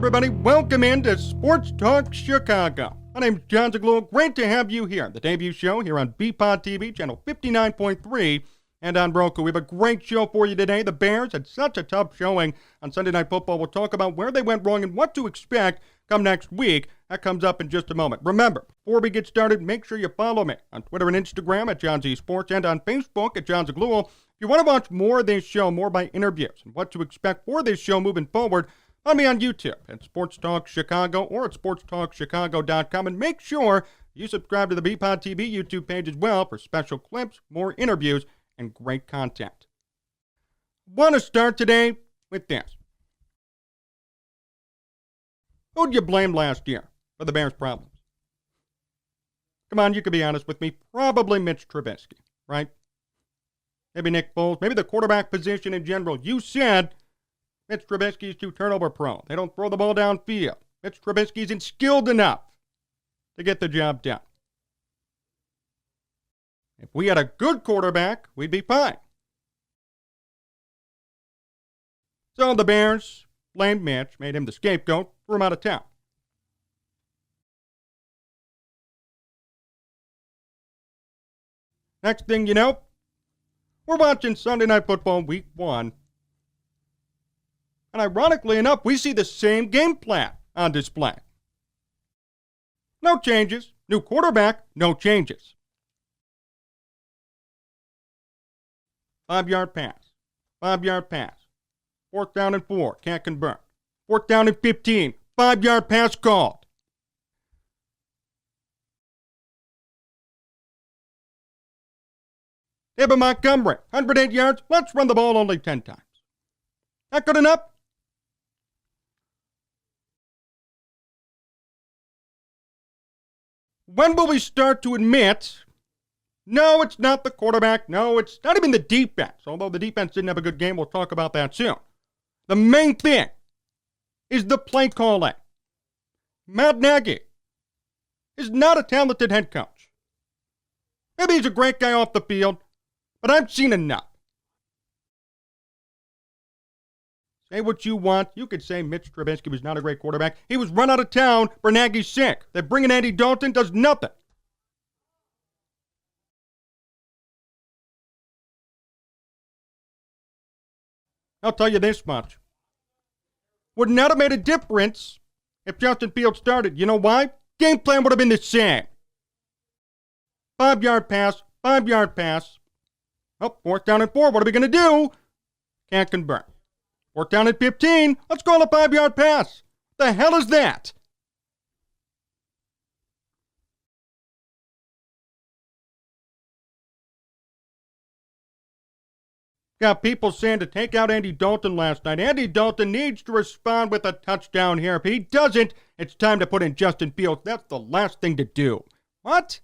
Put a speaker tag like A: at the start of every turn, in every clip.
A: everybody. Welcome into Sports Talk Chicago. My name's Jon Zaghloul. Great to have you here. The debut show here on VPOD TV, channel 59.3, and on Roku. We have a great show for you today. The Bears had such a tough showing on Sunday Night Football. We'll talk about where they went wrong and what to expect come next week. That comes up in just a moment. Remember, before we get started, make sure you follow me on Twitter and Instagram at Jon Z Sports and on Facebook at Jon Zaghloul. If you want to watch more of this show, more by interviews, and what to expect for this show moving forward, find me on YouTube at Sports Talk Chicago or at sportstalkchicago.com. And make sure you subscribe to the VPOD TV YouTube page as well for special clips, more interviews, and great content. Want to start today with this. Who'd you blame last year for the Bears' problems? Come on, you can be honest with me. Probably Mitch Trubisky, right? Maybe Nick Foles. Maybe the quarterback position in general. You said Mitch Trubisky is too turnover prone. They don't throw the ball downfield. Mitch Trubisky isn't skilled enough to get the job done. If we had a good quarterback, we'd be fine. So the Bears blamed Mitch, made him the scapegoat, threw him out of town. Next thing you know, we're watching Sunday Night Football Week 1. And ironically enough, we see the same game plan on display. No changes. New quarterback, no changes. 5-yard pass. 5-yard pass. 4th down and 4. Can't convert. 4th down and 15. 5-yard pass called. David Montgomery, 108 yards. Let's run the ball only 10 times. Not good enough? When will we start to admit, no, it's not the quarterback, no, it's not even the defense, although the defense didn't have a good game, we'll talk about that soon. The main thing is the play calling. Matt Nagy is not a talented head coach. Maybe he's a great guy off the field, but I've seen enough. Say what you want. You could say Mitch Trubisky was not a great quarterback. He was run out of town for Nagy's sake. That bringing Andy Dalton does nothing. I'll tell you this much. Would not have made a difference if Justin Fields started. You know why? Game plan would have been the same. 5-yard pass, 5-yard pass. Oh, 4th down and 4. What are we going to do? Can't convert. 4th down and 15. Let's call a 5-yard pass. What the hell is that? Got people saying to take out Andy Dalton last night. Andy Dalton needs to respond with a touchdown here. If he doesn't, it's time to put in Justin Fields. That's the last thing to do. What?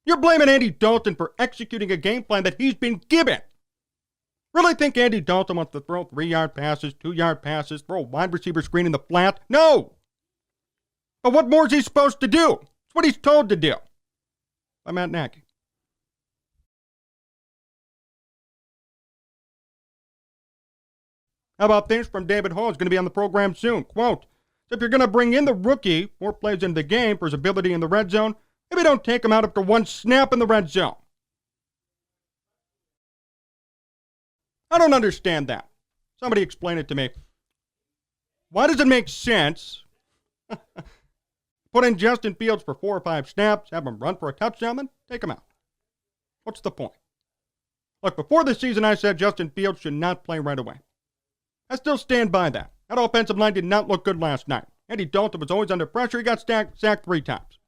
A: You're blaming Andy Dalton for executing a game plan that he's been given. Really think Andy Dalton wants to throw 3-yard passes, 2-yard passes, throw a wide receiver screen in the flat? No! But what more is he supposed to do? It's what he's told to do by Matt Nagy. How about this from David Hall? He's going to be on the program soon. Quote, if you're going to bring in the rookie 4 plays into the game for his ability in the red zone, maybe don't take him out after 1 snap in the red zone. I don't understand that. Somebody explain it to me. Why does it make sense put in Justin Fields for 4 or 5 snaps, have him run for a touchdown, then take him out? What's the point? Look, before the season I said Justin Fields should not play right away. I still stand by that. That offensive line did not look good last night. Andy Dalton was always under pressure. He got sacked 3 times.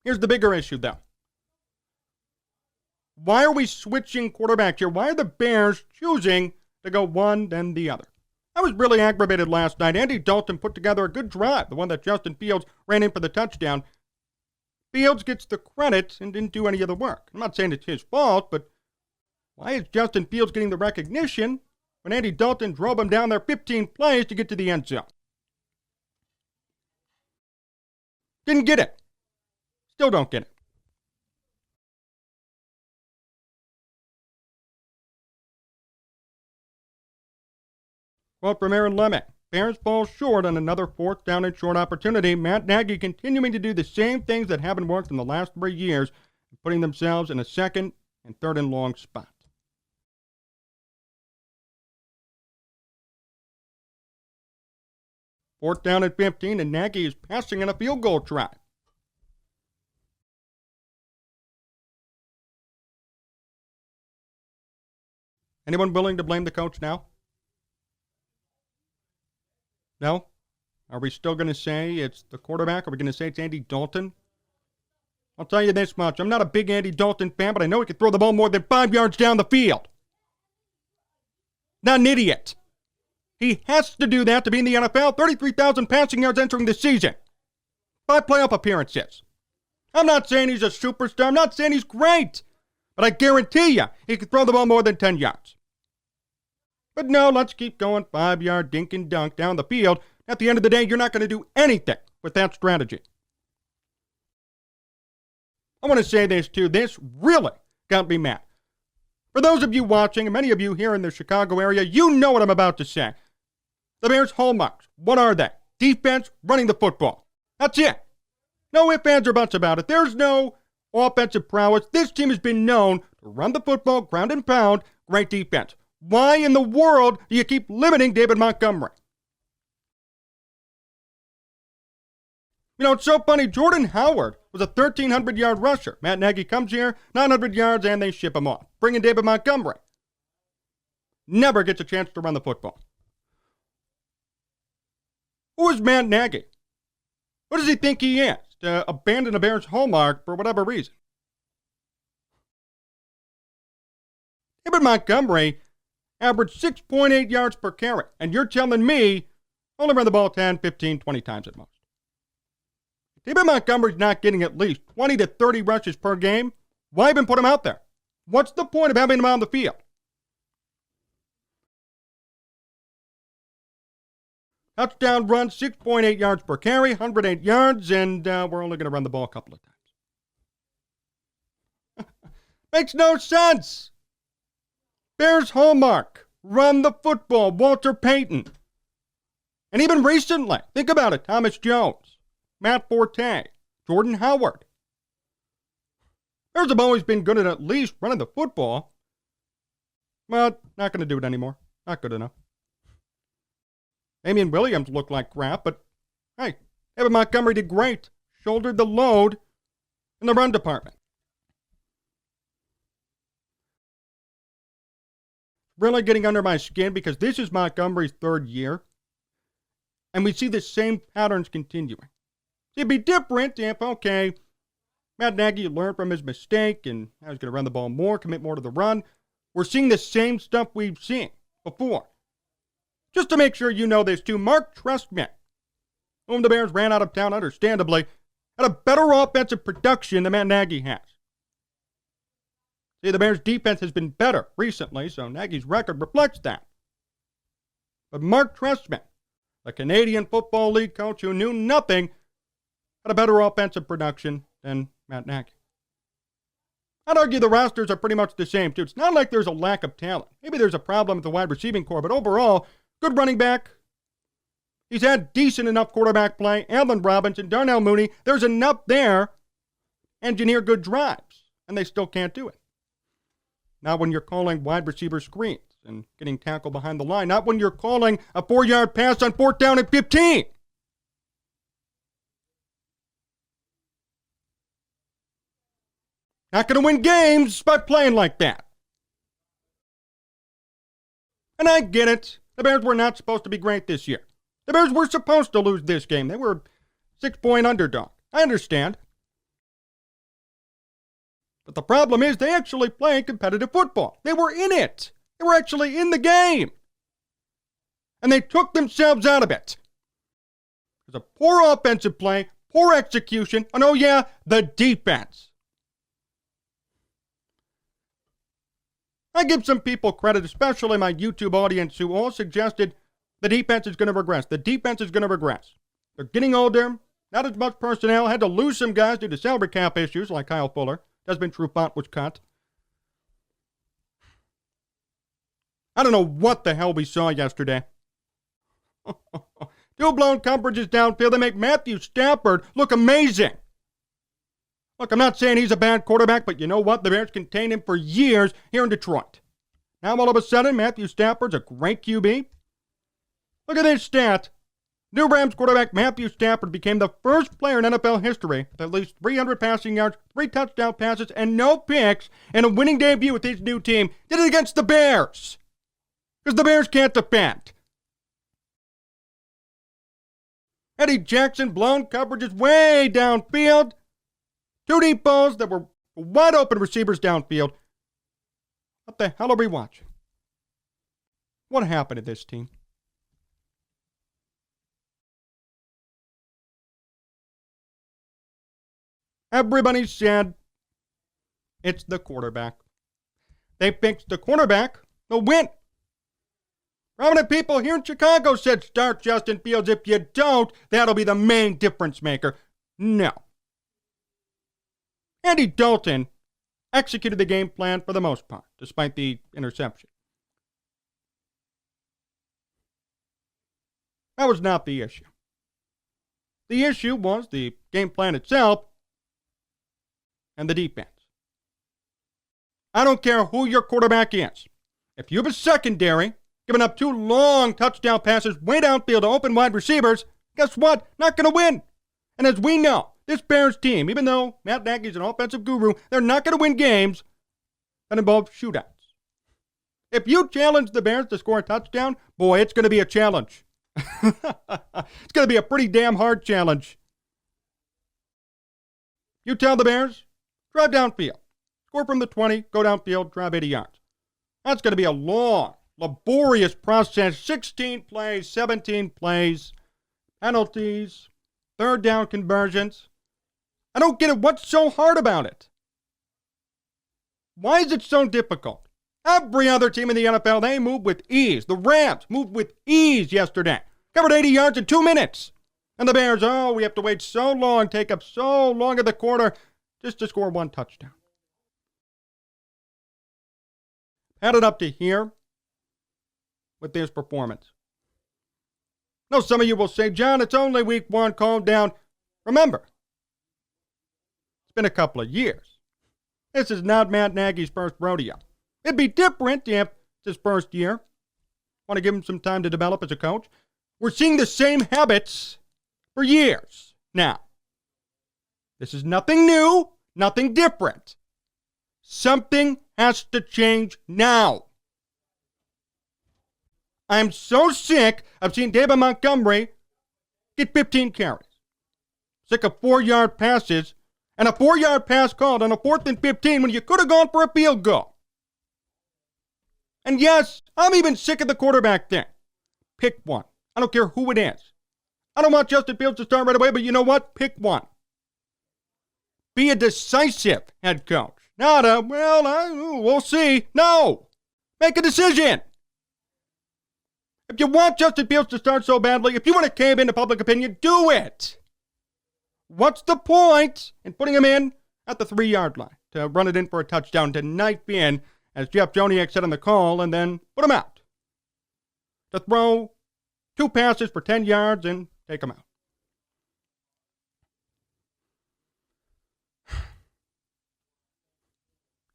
A: Here's the bigger issue, though. Why are we switching quarterbacks here? Why are the Bears choosing to go one then the other? I was really aggravated last night. Andy Dalton put together a good drive, the one that Justin Fields ran in for the touchdown. Fields gets the credit and didn't do any of the work. I'm not saying it's his fault, but why is Justin Fields getting the recognition when Andy Dalton drove him down there 15 plays to get to the end zone? Didn't get it. Still don't get it. Quote from Aaron Leming. Bears fall short on another fourth down and short opportunity. Matt Nagy continuing to do the same things that haven't worked in the last 3 years, putting themselves in a second and third and long spot. Fourth down at 15, and Nagy is passing in a field goal try. Anyone willing to blame the coach now? No? Are we still going to say it's the quarterback? Are we going to say it's Andy Dalton? I'll tell you this much. I'm not a big Andy Dalton fan, but I know he can throw the ball more than 5 yards down the field. Not an idiot. He has to do that to be in the NFL. 33,000 passing yards entering the season. 5 playoff appearances. I'm not saying he's a superstar. I'm not saying he's great. But I guarantee you, he can throw the ball more than 10 yards. But no, let's keep going 5-yard dink and dunk down the field. At the end of the day, you're not going to do anything with that strategy. I want to say this too. This really got me mad. For those of you watching, and many of you here in the Chicago area, you know what I'm about to say. The Bears' hallmarks, what are they? Defense, running the football. That's it. No ifs, ands, or buts about it. There's no offensive prowess. This team has been known to run the football, ground and pound, great defense. Why in the world do you keep limiting David Montgomery? You know, it's so funny. Jordan Howard was a 1,300-yard rusher. Matt Nagy comes here, 900 yards, and they ship him off. Bring in David Montgomery. Never gets a chance to run the football. Who is Matt Nagy? What does he think he is? To abandon a Bears hallmark for whatever reason. David Montgomery averaged 6.8 yards per carry, and you're telling me only run the ball 10, 15, 20 times at most. David Montgomery's not getting at least 20 to 30 rushes per game. Why even put him out there? What's the point of having him on the field? Touchdown run, 6.8 yards per carry, 108 yards, and we're only going to run the ball a couple of times. Makes no sense. Bears hallmark, run the football, Walter Payton. And even recently, think about it, Thomas Jones, Matt Forte, Jordan Howard. Bears have always been good at least running the football. But not going to do it anymore. Not good enough. Damian Williams looked like crap, but hey, David Montgomery did great. Shouldered the load in the run department. Really getting under my skin because this is Montgomery's 3rd year. And we see the same patterns continuing. It'd be different if, okay, Matt Nagy learned from his mistake and now he's going to run the ball more, commit more to the run. We're seeing the same stuff we've seen before. Just to make sure you know this too, Mark Trestman, whom the Bears ran out of town understandably, had a better offensive production than Matt Nagy has. See, the Bears' defense has been better recently, so Nagy's record reflects that. But Mark Trestman, the Canadian Football League coach who knew nothing, had a better offensive production than Matt Nagy. I'd argue the rosters are pretty much the same, too. It's not like there's a lack of talent. Maybe there's a problem with the wide receiving core, but overall, good running back. He's had decent enough quarterback play. Allen Robinson, Darnell Mooney. There's enough there. Engineer good drives, and they still can't do it. Not when you're calling wide receiver screens and getting tackled behind the line. Not when you're calling a 4-yard pass on 4th down and 15. Not going to win games by playing like that. And I get it. The Bears were not supposed to be great this year. The Bears were supposed to lose this game. They were 6-point underdog. I understand. But the problem is they actually play competitive football. They were in it. They were actually in the game. And they took themselves out of it. There's a poor offensive play, poor execution, and oh yeah, the defense. I give some people credit, especially my YouTube audience, who all suggested the defense is going to regress. The defense is going to regress. They're getting older, not as much personnel, had to lose some guys due to salary cap issues like Kyle Fuller. Desmond Trufant was cut. I don't know what the hell we saw yesterday. Two blown coverages downfield. They make Matthew Stafford look amazing. Look, I'm not saying he's a bad quarterback, but you know what? The Bears contained him for years here in Detroit. Now, all of a sudden, Matthew Stafford's a great QB. Look at this stat. New Rams quarterback Matthew Stafford became the first player in NFL history with at least 300 passing yards, 3 touchdown passes, and no picks, and a winning debut with his new team. Did it against the Bears. Because the Bears can't defend. Eddie Jackson blown coverages way downfield. 2 deep balls that were wide open receivers downfield. What the hell are we watching? What happened to this team? Everybody said it's the quarterback. They fixed the quarterback, they'll win. Prominent people here in Chicago said start Justin Fields. If you don't, that'll be the main difference maker. No. Andy Dalton executed the game plan for the most part, despite the interception. That was not the issue. The issue was the game plan itself and the defense. I don't care who your quarterback is. If you have a secondary giving up 2 long touchdown passes way downfield to open wide receivers, guess what? Not going to win. And as we know, this Bears team, even though Matt Nagy's an offensive guru, they're not going to win games that involve shootouts. If you challenge the Bears to score a touchdown, boy, it's going to be a challenge. It's going to be a pretty damn hard challenge. You tell the Bears, drive downfield. Score from the 20, go downfield, drive 80 yards. That's going to be a long, laborious process. 16 plays, 17 plays, penalties, third down conversions. I don't get it. What's so hard about it? Why is it so difficult? Every other team in the NFL, they move with ease. The Rams moved with ease yesterday. Covered 80 yards in 2 minutes. And the Bears, we have to wait so long, take up so long in the quarter just to score 1 touchdown. Add it up to here with this performance. Now, some of you will say, John, it's only week 1, calm down. Remember, it's been a couple of years. This is not Matt Nagy's first rodeo. It'd be different if it's his first year. Want to give him some time to develop as a coach. We're seeing the same habits for years now. This is nothing new, nothing different. Something has to change now. I'm so sick of seeing David Montgomery get 15 carries. Sick of 4-yard passes and a 4-yard pass called on a 4th and 15 when you could have gone for a field goal. And yes, I'm even sick of the quarterback thing. Pick one. I don't care who it is. I don't want Justin Fields to start right away, but you know what? Pick one. Be a decisive head coach. Not a, we'll see. No. Make a decision. If you want Justin Fields to start so badly, if you want to cave into public opinion, do it. What's the point in putting him in at the 3-yard line to run it in for a touchdown, to knife in, as Jeff Joniak said on the call, and then put him out? To throw 2 passes for 10 yards and take him out.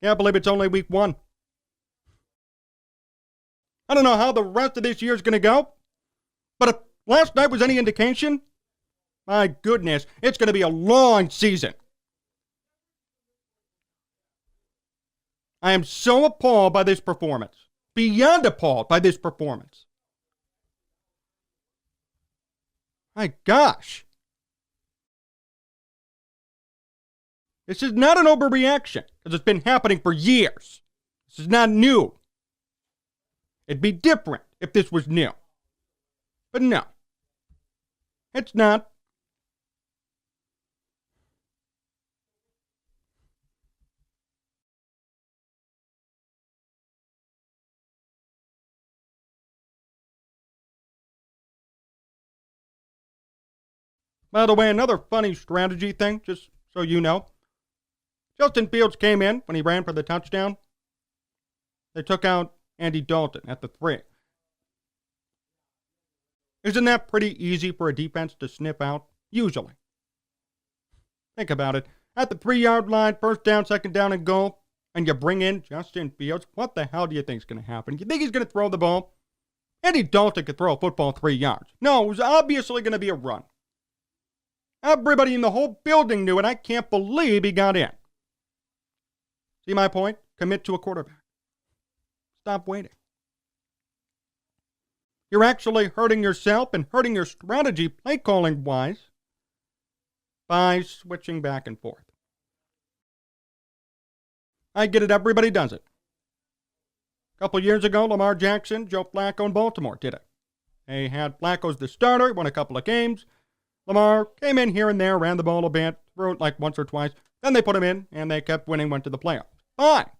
A: Can't believe it's only week 1. I don't know how the rest of this year is going to go, but if last night was any indication, my goodness, it's going to be a long season. I am so appalled by this performance. Beyond appalled by this performance. My gosh. This is not an overreaction, because it's been happening for years. This is not new. It'd be different if this was new. But no. It's not. By the way, another funny strategy thing, just so you know. Justin Fields came in when he ran for the touchdown. They took out Andy Dalton at the 3. Isn't that pretty easy for a defense to sniff out? Usually. Think about it. At the 3-yard line, first down, second down, and goal, and you bring in Justin Fields, what the hell do you think is going to happen? You think he's going to throw the ball? Andy Dalton could throw a football 3 yards. No, it was obviously going to be a run. Everybody in the whole building knew it. I can't believe he got in. See my point? Commit to a quarterback. Stop waiting. You're actually hurting yourself and hurting your strategy play calling wise by switching back and forth. I get it. Everybody does it. A couple years ago, Lamar Jackson, Joe Flacco in Baltimore did it. They had Flacco as the starter, won a couple of games. Lamar came in here and there, ran the ball a bit, threw it like once or twice. Then they put him in, and they kept winning, went to the playoffs. Fine.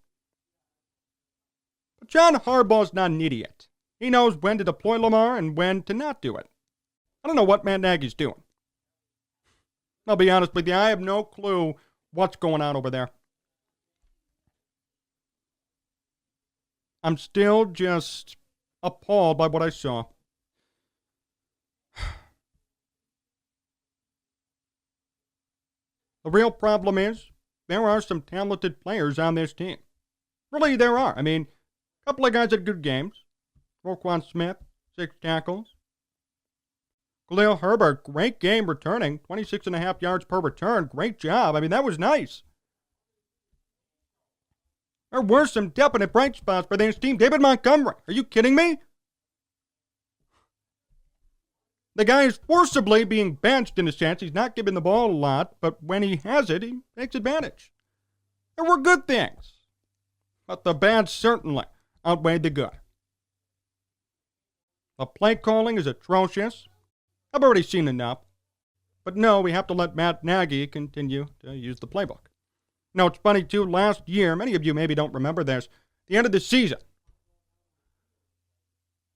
A: But John Harbaugh's not an idiot. He knows when to deploy Lamar and when to not do it. I don't know what Matt Nagy's doing. I'll be honest with you, I have no clue what's going on over there. I'm still just appalled by what I saw. The real problem is there are some talented players on this team. Really, there are. I mean, a couple of guys had good games. Roquan Smith, 6 tackles. Khalil Herbert, great game returning. 26.5 yards per return. Great job. I mean, that was nice. There were some definite bright spots for this team. David Montgomery, are you kidding me? The guy is forcibly being benched in a sense. He's not giving the ball a lot, but when he has it, he takes advantage. There were good things, but the bad certainly outweighed the good. The play calling is atrocious. I've already seen enough. But no, we have to let Matt Nagy continue to use the playbook. Now, it's funny, too, last year, many of you maybe don't remember this, the end of the season,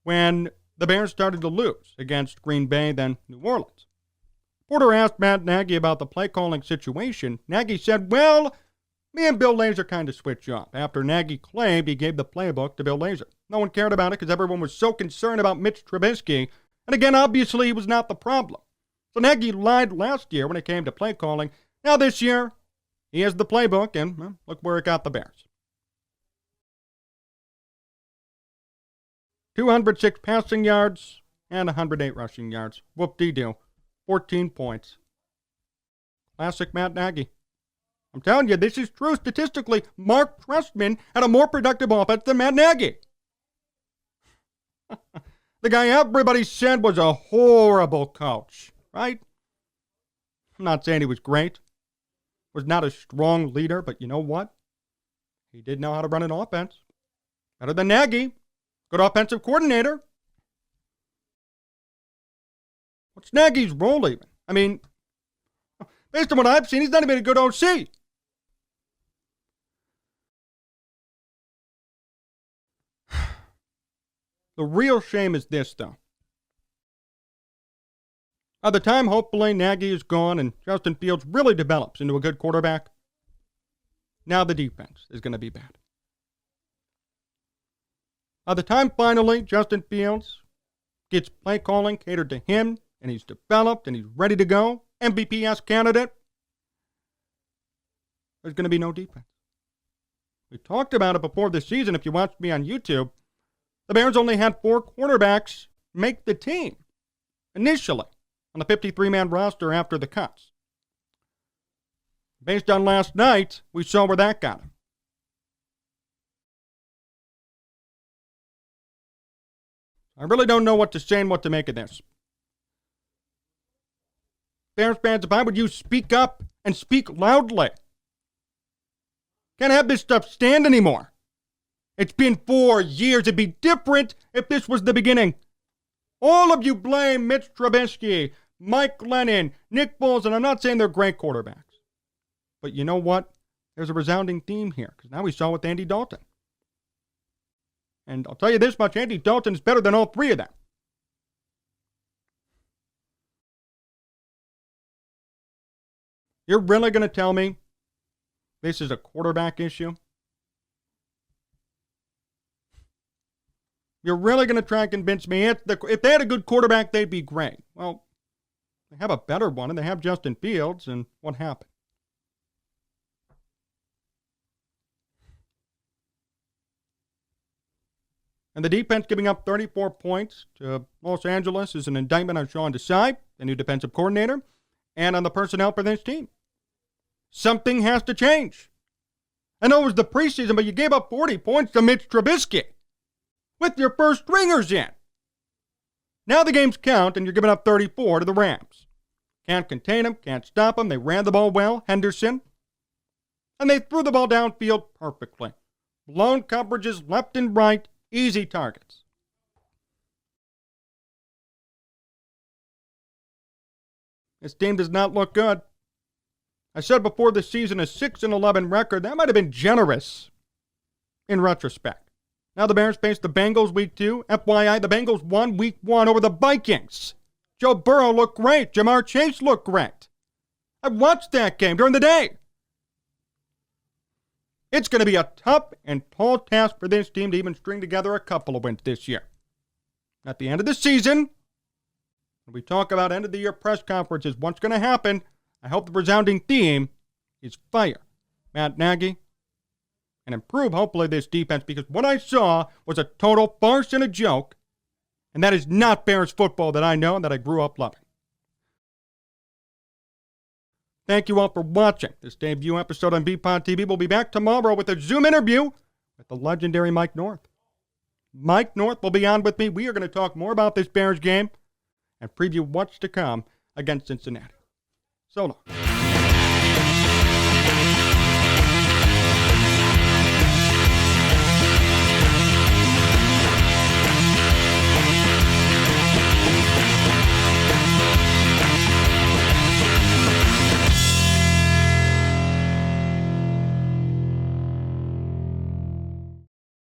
A: when the Bears started to lose against Green Bay, then New Orleans. Porter asked Matt Nagy about the play calling situation. Nagy said, well, me and Bill Lazor kind of switched up after Nagy claimed he gave the playbook to Bill Lazor. No one cared about it because everyone was so concerned about Mitch Trubisky. And again, obviously, he was not the problem. So Nagy lied last year when it came to play calling. Now this year, he has the playbook, and well, look where it got the Bears. 206 passing yards and 108 rushing yards. Whoop-dee-doo. 14 points. Classic Matt Nagy. I'm telling you, this is true statistically. Mark Trestman had a more productive offense than Matt Nagy. The guy everybody said was a horrible coach, right? I'm not saying he was great. Was not a strong leader, but you know what? He did know how to run an offense. Better than Nagy. Good offensive coordinator. What's Nagy's role even? I mean, based on what I've seen, he's not even a good OC. The real shame is this, though. By the time, hopefully, Nagy is gone and Justin Fields really develops into a good quarterback, now the defense is going to be bad. By the time, finally, Justin Fields gets play calling catered to him, and he's developed, and he's ready to go, MVP-esque candidate, there's going to be no defense. We talked about it before this season, if you watched me on YouTube. The Bears only had 4 quarterbacks make the team, initially, on the 53-man roster after the cuts. Based on last night, we saw where that got him. I really don't know what to say and what to make of this. Bears fans, if I would use speak up and speak loudly. Can't have this stuff stand anymore. It's been 4 years. It'd be different if this was the beginning. All of you blame Mitch Trubisky, Mike Lennon, Nick Foles, and I'm not saying they're great quarterbacks. But you know what? There's a resounding theme here, because now we saw with Andy Dalton. And I'll tell you this much, Andy Dalton is better than all 3 of them. You're really going to tell me this is a quarterback issue? You're really going to try and convince me if they had a good quarterback, they'd be great. Well, they have a better one, and they have Justin Fields, and what happened? And the defense giving up 34 points to Los Angeles is an indictment on Sean Desai, the new defensive coordinator, and on the personnel for this team. Something has to change. I know it was the preseason, but you gave up 40 points to Mitch Trubisky with your first stringers in. Now the games count, and you're giving up 34 to the Rams. Can't contain them, can't stop them. They ran the ball well, Henderson. And they threw the ball downfield perfectly. Blown coverages left and right, easy targets. This team does not look good. I said before the season a 6-11 record. That might have been generous in retrospect. Now the Bears face the Bengals week 2. FYI, the Bengals won week 1 over the Vikings. Joe Burrow looked great. Jamar Chase looked great. I watched that game during the day. It's going to be a tough and tall task for this team to even string together a couple of wins this year. At the end of the season, when we talk about end of the year press conferences, what's going to happen, I hope the resounding theme is fire Matt Nagy and improve, hopefully, this defense, because what I saw was a total farce and a joke, and that is not Bears football that I know and that I grew up loving. Thank you all for watching this debut episode on VPOD TV. We'll be back tomorrow with a Zoom interview with the legendary Mike North. Mike North will be on with me. We are going to talk more about this Bears game and preview what's to come against Cincinnati. So long.